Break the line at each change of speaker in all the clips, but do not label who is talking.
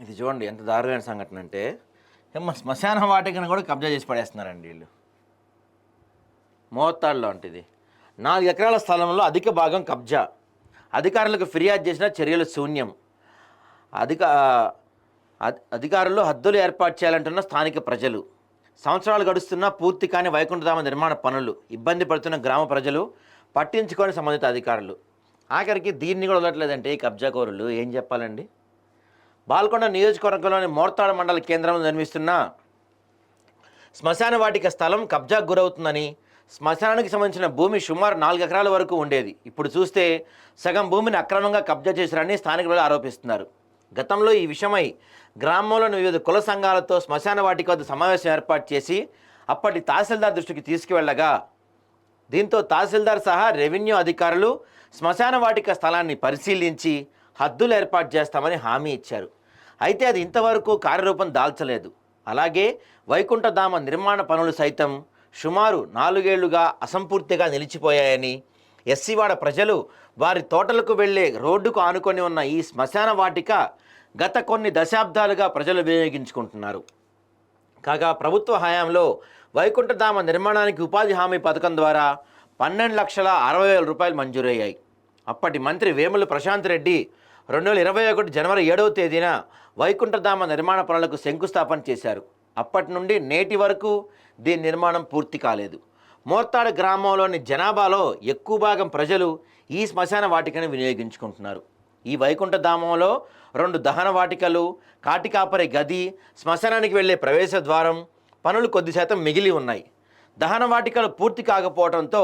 ఇది చూడండి ఎంత దారుణమైన సంఘటన అంటే శ్మశాన వాటికను కూడా కబ్జా చేసి పడేస్తున్నారండి వీళ్ళు. మోత్తాడులో అంటిది 4 ఎకరాల స్థలంలో అధిక భాగం కబ్జా. అధికారులకు ఫిర్యాదు చేసిన చర్యలు శూన్యం. అధిక అధికారులు హద్దులు ఏర్పాటు చేయాలంటున్న స్థానిక ప్రజలు. సంవత్సరాలు గడుస్తున్నా పూర్తి కాని వైకుంఠధామ నిర్మాణ పనులు. ఇబ్బంది పడుతున్న గ్రామ ప్రజలు పట్టించుకొని సంబంధిత అధికారులు. ఆఖరికి దీన్ని కూడా వదలట్లేదంటే ఈ కబ్జాకోరులు ఏం చెప్పాలండి. బాల్కొండ నియోజకవర్గంలోని మోర్తాడు మండల కేంద్రంలో నిర్మిస్తున్న శ్మశాన వాటిక స్థలం కబ్జాకు గురవుతుందని, శ్మశానానికి సంబంధించిన భూమి సుమారు 4 ఎకరాల వరకు ఉండేది. ఇప్పుడు చూస్తే సగం భూమిని అక్రమంగా కబ్జా చేశారని స్థానికులు ఆరోపిస్తున్నారు. గతంలో ఈ విషయమై గ్రామంలోని వివిధ కుల సంఘాలతో శ్మశాన వాటిక వద్ద సమావేశం ఏర్పాటు చేసి అప్పటి తహసీల్దార్ దృష్టికి తీసుకువెళ్లగా, దీంతో తహసీల్దార్ సహా రెవెన్యూ అధికారులు శ్మశాన వాటిక స్థలాన్ని పరిశీలించి హద్దులు ఏర్పాటు చేస్తామని హామీ ఇచ్చారు. అయితే అది ఇంతవరకు కార్యరూపం దాల్చలేదు. అలాగే వైకుంఠధామ నిర్మాణ పనులు సైతం సుమారు 4 ఏళ్లుగా అసంపూర్తిగా నిలిచిపోయాయని, ఎస్సీవాడ ప్రజలు వారి తోటలకు వెళ్లే రోడ్డుకు ఆనుకొని ఉన్న ఈ శ్మశాన వాటిక గత కొన్ని దశాబ్దాలుగా ప్రజలు వినియోగించుకుంటున్నారు. కాగా ప్రభుత్వ హయాంలో వైకుంఠధామ నిర్మాణానికి ఉపాధి హామీ పథకం ద్వారా 12,60,000 రూపాయలు మంజూరయ్యాయి. అప్పటి మంత్రి వేముల ప్రశాంత్ రెడ్డి 2021 జనవరి 7వ తేదీన వైకుంఠధామ నిర్మాణ పనులకు శంకుస్థాపన చేశారు. అప్పటి నుండి నేటి వరకు దీని నిర్మాణం పూర్తి కాలేదు. మోర్తాడు గ్రామంలోని జనాభాలో ఎక్కువ భాగం ప్రజలు ఈ శ్మశాన వాటికను వినియోగించుకుంటున్నారు. ఈ వైకుంఠధామంలో 2 దహన వాటికలు, కాటికాపరి గది, శ్మశానానికి వెళ్లే ప్రవేశ ద్వారం పనులు కొద్ది శాతం మిగిలి ఉన్నాయి. దహన వాటికలు పూర్తి కాకపోవడంతో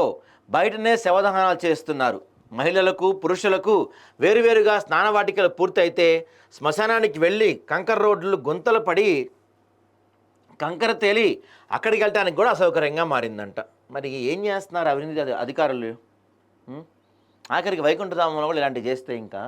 బయటనే శవదహనాలు చేస్తున్నారు. మహిళలకు, పురుషులకు వేరువేరుగా స్నానవాటికలు పూర్తయితే శ్మశానానికి వెళ్ళి కంకర రోడ్లు గుంతలు పడి కంకర తేలి అక్కడికి వెళ్ళటానికి కూడా అసౌకర్యంగా మారిందంట. మరి ఏం చేస్తున్నారు అవినీతి అధికారులు? ఆఖరికి వైకుంఠధామంలో కూడా ఇలాంటివి చేస్తే ఇంకా